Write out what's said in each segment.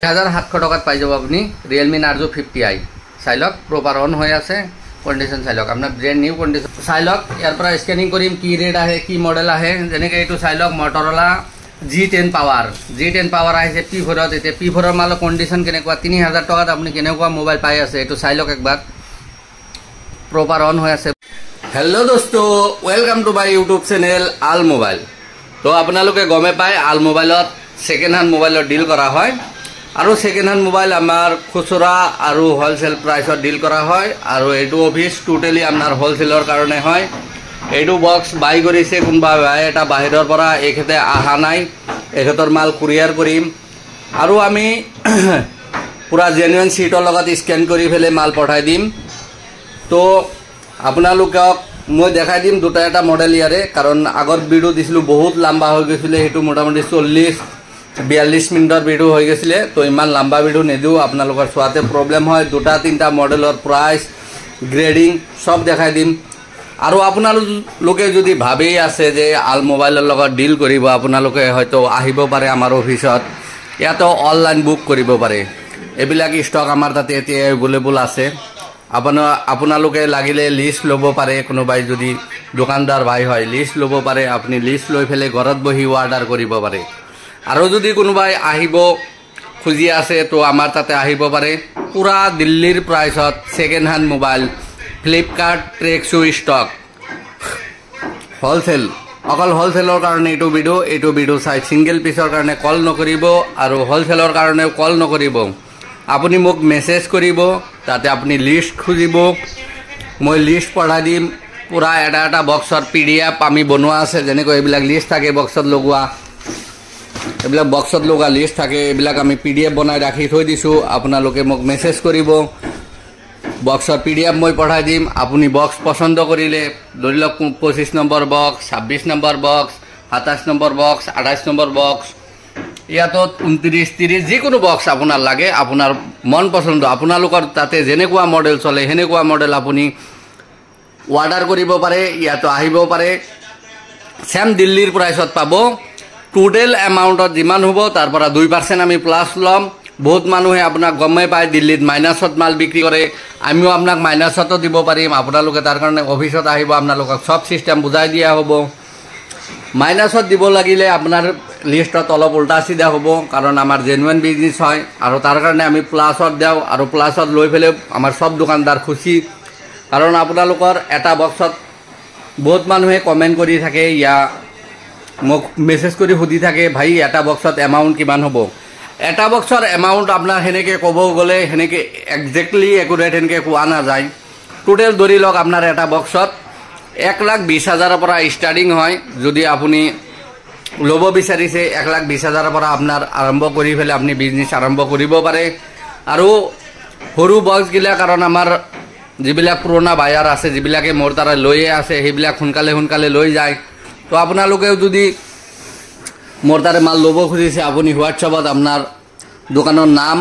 1700 টাকাত পাই যাব আপনি Realme Narzo 50i চাই লওক প্রপার অন হয়ে আছে কন্ডিশন চাই লওক আপনার ব্র্যান্ড নিউ কন্ডিশন চাই লওক ইয়ার পৰা স্ক্যানিং কৰিম কি রেট আহে কি মডেল আহে যেনেকে এইটো চাই লওক Motorola G10 পাওয়ার আহিছে P4 ত এতে P4 ৰ মাল কন্ডিশন কেনেকুৱা 3000 টাকাত আপনি কেনেকুৱা মোবাইল পাই আছে এইটো চাই লওক একবাৰ প্রপার অন হয়ে আছে हेलो दोस्तों welcome to my YouTube channel all mobile तो आपनालोके गमे पाए आल मोबाइलत सेकेंड हैंड मोबाइलत डील करा হয় আৰু সেকেন্ড হ্যান্ড মোবাইল আমাৰ খুচুৰা আৰু হোলসেল প্ৰাইসত ডিল কৰা হয় আৰু এইটো অফিস টোটালি আমাৰ হোলসেলৰ কাৰণে হয় এইটো বক্স বাই কৰিছে কোনবা ভাই এটা বাহিৰৰ পৰা এখেতে আহা নাই এখেতৰ মাল কুৰিয়াৰ কৰিম আৰু আমি পুৰা জেনুইন সিটৰ লগত স্ক্যান কৰি ফেলে মাল পঠাই দিম তো আপোনালোকক মই দেখাই দিম দুটা এটা মডেল ইয়াৰে কাৰণ আগৰ ভিডিও দিছিলো বহুত লম্বা হৈ গৈছিল হেতু মোটামুটি 42 মিনিটৰ ভিডিও হৈ গৈছিল তো ইমান লম্বা ভিডিও নেদিও আপোনালোকৰ সোৱাতে প্ৰবলেম হয় দুটা তিনটা মডেলৰ প্ৰাইস গ্ৰেডিং সব দেখাই দিম আৰু আপোনালোকে যদি ভাবি আছে যে আল মোবাইলৰ লগত ডিল কৰিব আপোনালোকে হয়তো আহিব পাৰে আমাৰ অফিসত ইয়াতো অনলাইন বুক কৰিব পাৰে এবিলাক ষ্টক আমাৰ তাতে এতিয়া अवेलेबल আছে আপোনালোকে লাগিলে লিস্ট লব পাৰে কোনোবাই যদি দোকানদাৰ ভাই হয় লিস্ট লব পাৰে আপুনি লিস্ট লৈ ফেলে ঘৰত বহি অৰ্ডাৰ কৰিব পাৰে আৰু যদি কোনোবাই আহিব খুজি আছে তো আমাৰ তাতে আহিব পাৰে পুৰা দিল্লীৰ প্ৰাইসত সেকেন্ড হ্যান্ড মোবাইল ফ্লিপকাৰ্ট ট্ৰেক্সু ষ্টক হোলসেল অকল হোলসেলৰ কাৰণে এইটো ভিডিও চাই সিঙ্গেল পিসৰ কাৰণে কল নকৰিব আৰু হোলসেলৰ কাৰণে কল নকৰিব আপুনি মোক মেসেজ কৰিব তাতে আপুনি লিস্ট খুজিব মই লিস্ট পঠাই দিম পুৰা এটা বক্সৰ পিডিএফ আমি বনোৱা আছে যেনেকৈ এইবিলাক লিস্ট থাকে বক্সত লগোৱা এইবিলাক বক্সত লগা লিস্ট থাকে এইবিলাক আমি পিডিএফ বনাই ৰাখি থৈ দিছো আপোনালোকে মোক মেসেজ কৰিব বক্সৰ পিডিএফ মই পঠাই দিম আপুনি বক্স পছন্দ কৰিলে ধৰি লওক 25 number box 26 number box 27 number box 28 number box ইয়াতো 29 30 যিকোনো বক্স আপোনাৰ লাগে আপোনাৰ মন পছন্দ আপোনালোকৰ তাতে যেনেকুৱা মডেল চলে হেনেকুৱা মডেল আপুনি অৰ্ডাৰ কৰিব পাৰে ইয়াতো আহিব পাৰে সেম দিল্লীৰ প্ৰাইসত পাব টোটাল এমাউন্টত যিমান হ'ব তাৰ পৰা 2% আমি প্লাস লম বহুত মানুহে আপোনাক গমে পায় দিল্লীত মাইনাসত মাল বিক্ৰী কৰে আমিও আপোনাক মাইনাসতো দিব পাৰিম আপোনালোকে তাৰ কাৰণে অফিসত আহিব আপোনালোকক সব সিস্টেম বুজাই দিয়া হ'ব মাইনাসত দিব লাগিলে আপোনাৰ লিষ্টত অলপ উল্টা সিধা হ'ব কাৰণ আমাৰ জেনুইন বিজনেস হয় আৰু তাৰ কাৰণে আমি প্লাসত দেও আৰু প্লাসত লৈ ফেলে আমাৰ সব দোকানদাৰ খুশি কাৰণ আপোনালোকৰ এটা বক্সত বহুত মানুহে কমেন্ট কৰি থাকে ইয়া মোক মেসেজ কৰি সুধি থাকে ভাই এটা বক্সত এমাউন্ট কিমান হ'ব এটা বক্সৰ এমাউন্ট আপোনাৰ হেনেকে ক'ব গলে হেনেকে এক্স্যাক্টলি একুৰেট হেনেকে কোৱা না যায় টোটাল ধৰি লওক আপোনাৰ এটা বক্সত 1,20,000 পৰা স্টাৰ্টিং হয় যদি আপুনি লব বিচাৰিছে 1,20,000 পৰা আপোনাৰ আৰম্ভ কৰি ফেলে আপুনি বিজনেস আৰম্ভ কৰিব পাৰে আৰু সৰু বক্স গিলা কাৰণ আমাৰ যিবিলাক পুৰণা বায়াৰ আছে যিবিলাকে মোৰ তাৰে লৈয়ে আছে হেবিলাক সোনকালে লৈ যায় তো আপোনালোকেও যদি মোৰ তাৰে মাল লব খুজিছে আপুনি হোৱাটছআপত আপোনাৰ দোকানৰ নাম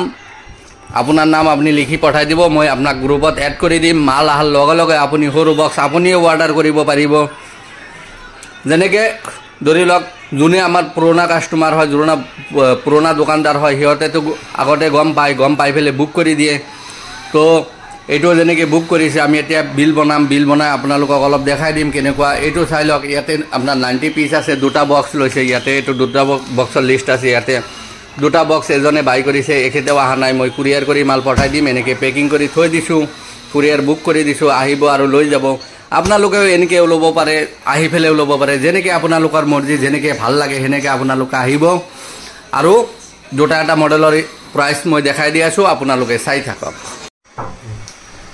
আপোনাৰ নাম আপুনি লিখি পঠাই দিব মই আপোনাক গ্ৰুপত এড কৰি দিম মাল আহাৰ লগে লগে আপুনি সৰু বক্স আপুনিও অৰ্ডাৰ কৰিব পাৰিব যেনেকে ধৰি লওক যোনে আমাৰ পুৰণা কাস্টমাৰ হয় পুৰণা দোকানদাৰ হয় হিয়তে তো আগতে গম পাই ফেলে বুক কৰি দিয়ে তো এইটো যেনেকে বুক কৰিছে আমি এতিয়া বিল বনাই আপোনালোকক অলপ দেখাই দিম কেনেকুৱা এইটো চাই লওক ইয়াতে আপোনাৰ 90 পিস আছে দুটা বক্স লৈছে ইয়াতে এইটো দুটা বক্সৰ লিষ্ট আছে ইয়াতে দুটা বক্স এজনে বাই কৰিছে এখেতেও আহা নাই মই কুৰিয়াৰ কৰি মাল পঠাই দিম এনেকে পেকিং কৰি থৈ দিছো কুৰিয়াৰ বুক কৰি দিছো আহিব আৰু লৈ যাব আপোনালোকেও এনেকে লব পাৰে আহি ফেলেও লব পাৰে যেনেকে আপোনালোকৰ মৰ্জি যেনেকে ভাল লাগে হেনেকে আপোনালোকে আহিব আৰু দুটা এটা মডেলৰ প্ৰাইস মই দেখাই দি আছো আপোনালোকে চাই থাকক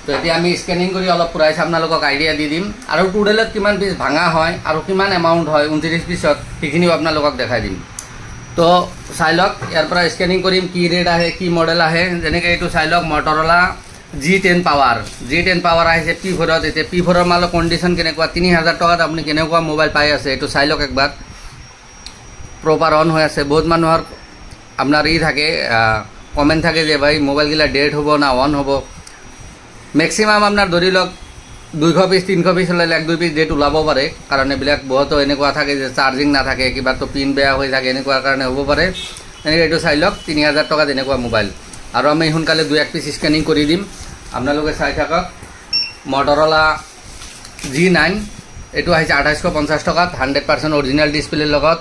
তো এতিয়া আমি স্ক্যানিং কৰি অলপ প্ৰাইস আপোনালোকক আইডিয়া দি দিম আৰু টোটালত কিমান পিস ভাঙা হয় আৰু কিমান এমাউন্ট হয় 29 পিছত সেইখিনি আপোনালোকক দেখাই দিম তো চাই লওক ইয়াৰ পৰা স্ক্যানিং কৰিম কি ৰেট আহে কি মডেল আহে যেনেকে এইটো চাই লওক Motorola G10 পাওয়ার আহিছে P4 ত এতে P4 ৰ মাল কন্ডিশন কেনেকুৱা 3000 টাকাত আপুনি কেনেকুৱা মোবাইল পাই আছে এইটো চাই লওক একবাৰ প্ৰপাৰ অন হৈ আছে বহুত মানুহৰ আপোনাৰ থাকে কমেন্ট থাকে যে ভাই মোবাইল গিলা ডেট হ'ব না অন হ'ব ম্যাক্সিমাম আপনার ধৰি লওক 200 পিস 300 পিস হলে 1-2 পিস ডেট ওলাব পাৰে কাৰণ এবিলাক বহুত এনেকুৱা থাকে যে চাৰ্জিং না থাকে কিবা তো পিন বেয়া হৈ থাকে এনেকুৱা কাৰণে হ'ব পাৰে এনেকৈ এইটো চাই লওক 3000 টকা তেনেকুৱা মোবাইল। আৰু আমি সোনকালে 2-1 পিচ স্কেনিং কৰি দিম, আপোনালোকে চাই থাকক। মটৰলা G9 এইটো আহিছে 2850 টকাত 100% অৰিজিনেল ডিছপ্লেৰ লগত।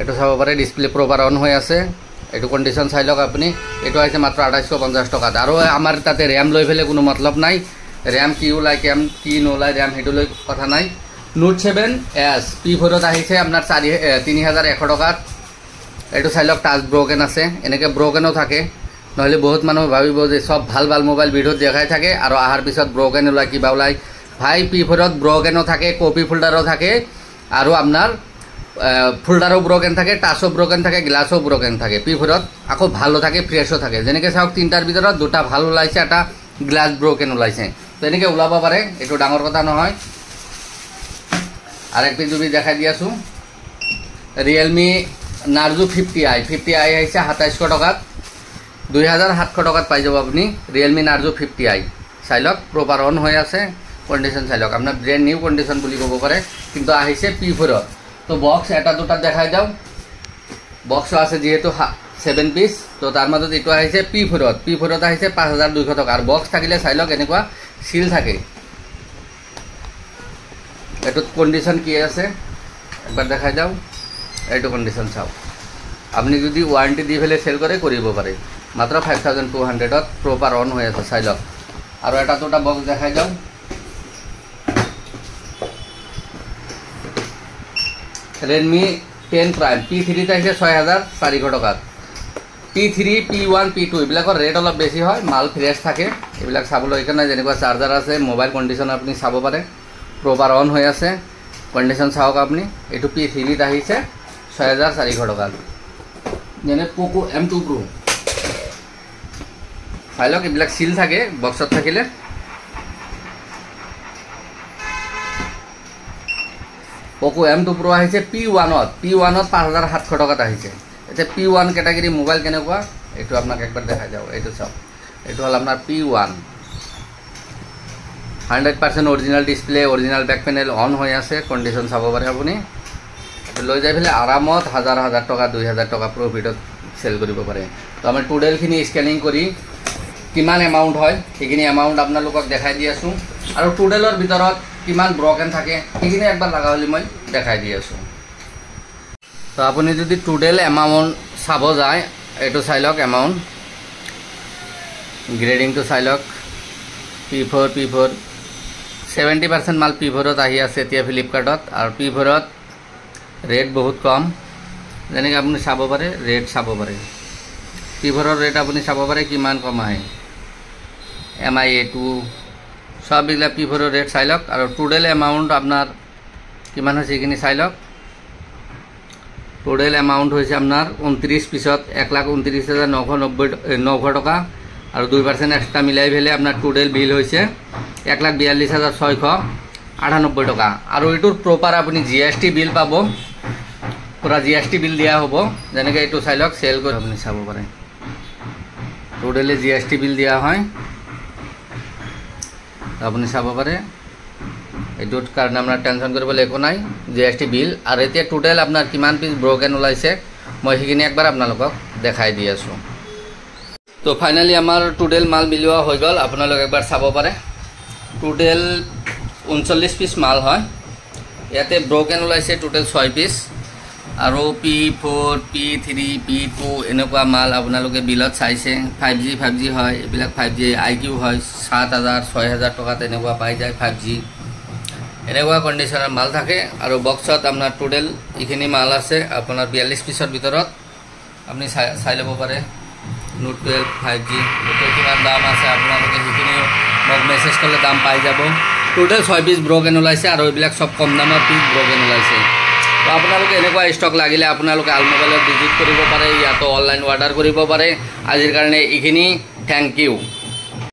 এইটো চাব পাৰে ডিছপ্লে প্ৰপাৰ অন হৈ আছে, এইটো কণ্ডিশ্যন চাই লওক আপুনি। এইটো আহিছে মাত্ৰ 2850 টকাত। আৰু আমাৰ তাতে ৰেম লৈ পেলাই কোনো মতলব নাই, ৰেম কি ওলায় কি নোলায় ৰেম সেইটো লৈ কথা নাই। Note 7S P4ত আহিছে আপোনাৰ 3100 টকাত। এইটো চাই লওক টাচ ব্ৰকেন আছে, এনেকৈ ব্ৰকেনো থাকে, নহ'লে বহুত মানুহ ভাবিব যে চব ভাল ভাল মোবাইল ভিডিঅ'ত দেখাই থাকে আৰু অহাৰ পিছত ব্ৰকেন ওলায় কিবা ওলায়। ভাই P4ত ব্ৰকেনো থাকে, কপি ফোল্ডাৰো থাকে, আৰু আপোনাৰ ফোল্ডাৰো ব্ৰকেন থাকে, টাচো ব্ৰকেন থাকে, গ্লাছো ব্ৰকেন থাকে। P4ত আকৌ ভালো থাকে, ফ্ৰেছো থাকে। যেনেকৈ চাওক 3টাৰ ভিতৰত 2টা ভাল ওলাইছে, এটা গ্লাছ ব্ৰকেন ওলাইছে। তো এনেকৈ ওলাব পাৰে, এইটো ডাঙৰ কথা নহয়। আর এক পিস যদি দেখাই দি আছো রিয়েলমি নার্জো 50i আহিছে 2700 টাকাত, 2700 টাকাত পাই যাব আপনি রিয়েলমি নার্জো 50i। চাই লওক প্রপার অন হৈ আছে, কন্ডিশন চাই লওক, আপনার ব্র্যান্ড নিউ কন্ডিশন বুলি ক'ব পাৰে, কিন্তু আহিছে P4ত। তো বক্স এটা দুটা দেখাই যাও, বক্স আছে যেহেতু 7 পিস, তো তার মাজত এইটো আহিছে P4ত আহিছে 5200 টাকা। আর বক্স থাকিলে চাই লওক এনেকুৱা সিল থাকে। এটুত কন্ডিশন কি আছে একবার দেখাই যাও, এইটো কন্ডিশন চাও। আপনি যদি ওয়ারেন্টি দি ফেলে সেল করে কৰিব পাৰে, মাত্র 5200ত প্রপার অন হৈ আছে, চাই লওক। আর এটা দুটা বক্স দেখাই যাও, রেডমি 10 প্রাইম P3 আহিছে 6400 টাকাত। P3 P1 P2 এইবিলাকৰ ৰেট অলপ বেছি হয়, মাল ফ্ৰেছ থাকে, এইবিলাক চাবলৈ এখানে যেনেকুৱা চাৰ্জাৰ আছে, মোবাইল কন্ডিশন আপনি চাব পাৰে, প্রপার অন হৈ আছে, কন্ডিশন চাওক আপনি। এইটো P3 আহিছে 6400 টাকাত। যেনে পোকো M2 Pro চাই লওক, এইবিলাক সিল থাকে বক্সত থাকিলে। পোকো M2 Pro আহিছে P1ত 5700 টাকাত আহিছে। এতিয়া P1 ক্যাটাগরি মোবাইল কেনেকুৱা এইটো আপোনাক একবার দেখাই যাও, এইটো চাওক। এইটো হল আপনার P1, 100% original display, original back panel on হৈ আছে, কন্ডিশন চাব পাৰে আপুনি। লৈ যাই পেলাই আৰামত 1000 টাকা 2000 টাকা প্ৰফিটত সেল কৰিব পাৰে। তো আমি টোটেলখিনি স্কেনিং কৰি কিমান এমাউন্ট হয় সেইখিনি এমাউন্ট আপোনালোকক দেখাই দি আছো, আৰু টোটেলৰ ভিতৰত কিমান ব্ৰকেন থাকে সেইখিনি একবাৰ লাগা হলি মই দেখাই দি আছো। তো আপুনি যদি টোটেল এমাউন্ট চাব যায়, এইটো চাই লওক এমাউন্ট, গ্ৰেডিংটো চাই লওক। P4 70% মাল P4ত আহি আছে এতিয়া ফ্লিপকাৰ্টত, আৰু P4ত ৰেট বহুত কম, যেনেকৈ আপুনি চাব পাৰে, ৰেট চাব পাৰে। P4ৰ ৰেট আপুনি চাব পাৰে কিমান কম আহে, MI2 সববিলাক P4ৰ ৰেট চাই লওক। আৰু টোটেল এমাউন্ট আপোনাৰ কিমান হৈছে এইখিনি চাই লওক। টোটেল এমাউন্ট হৈছে আপোনাৰ 29 পিছত 1,29,990 টাকা, আৰু 2% এক্সট্রা মিলাই ফেলে আপনার টোটাল বিল হয়েছে 1,42,698 টাকা। আর এইটোর প্রপার আপনি GST বিল পাব, পুরা GST বিল দিয়া হব। যেনেকৈ এইটো চাই লওক, সেল করে আপনি চাব পারে, টোটালি GST বিল দিয়া হয়, আপনি চাব পারে। এইটোর কারণে আপনার টেনশন করবলে একো নাই, GST বিল। আর এতিয়া টোটাল আপনার কিমান পিস ব্রকেন ওলাইছে মই সেইখিনি একবার আপনালোকক দেখাই দি আছো। তো ফাইনালি আমার টোটেল মাল মিলোৱা হৈ গ'ল, আপোনালোক একবাৰ চাব পাৰে। টোটেল 39 পিস মাল হয়, ইয়াতে ব্ৰকেন ওলাইছে টোটেল 6 পিস, আৰু P4 P3 P2 এনেকুৱা মাল আপোনালোকে বিলত চাইছে। 5G হয়, এইবিলাক 5G IQ হয়, 7000 6000 টকা তেনেকুৱা পাই যায় 5G, এনেকুৱা কন্ডিশনৰ মাল থাকে। আৰু বক্সত আপোনাৰ টোটেল এইখিনি মাল আছে আপোনাৰ 42 পিসৰ ভিতৰত, আপনি চাই ল'ব পাৰে। Note 12 5G এটা কিমান দাম আছে আপোনালোকে সেইখিনিও মোক মেসেজ করলে দাম পাই যাব। টোটাল 6 পিস ব্রকেন ওলাইছে, আৰু এইবিলাক সব কম দামৰ পিস ব্ৰকেন ওলাইছে। তো আপোনালোকে এনেকুৱা স্টক লাগিলে আপোনালোকে আলমোবাইলত ভিজিট কৰিব পাৰে, ইয়াতো অনলাইন অৰ্ডাৰ কৰিব পাৰে। আজিৰ কাৰণে এইখিনি, থ্যাংক ইউ।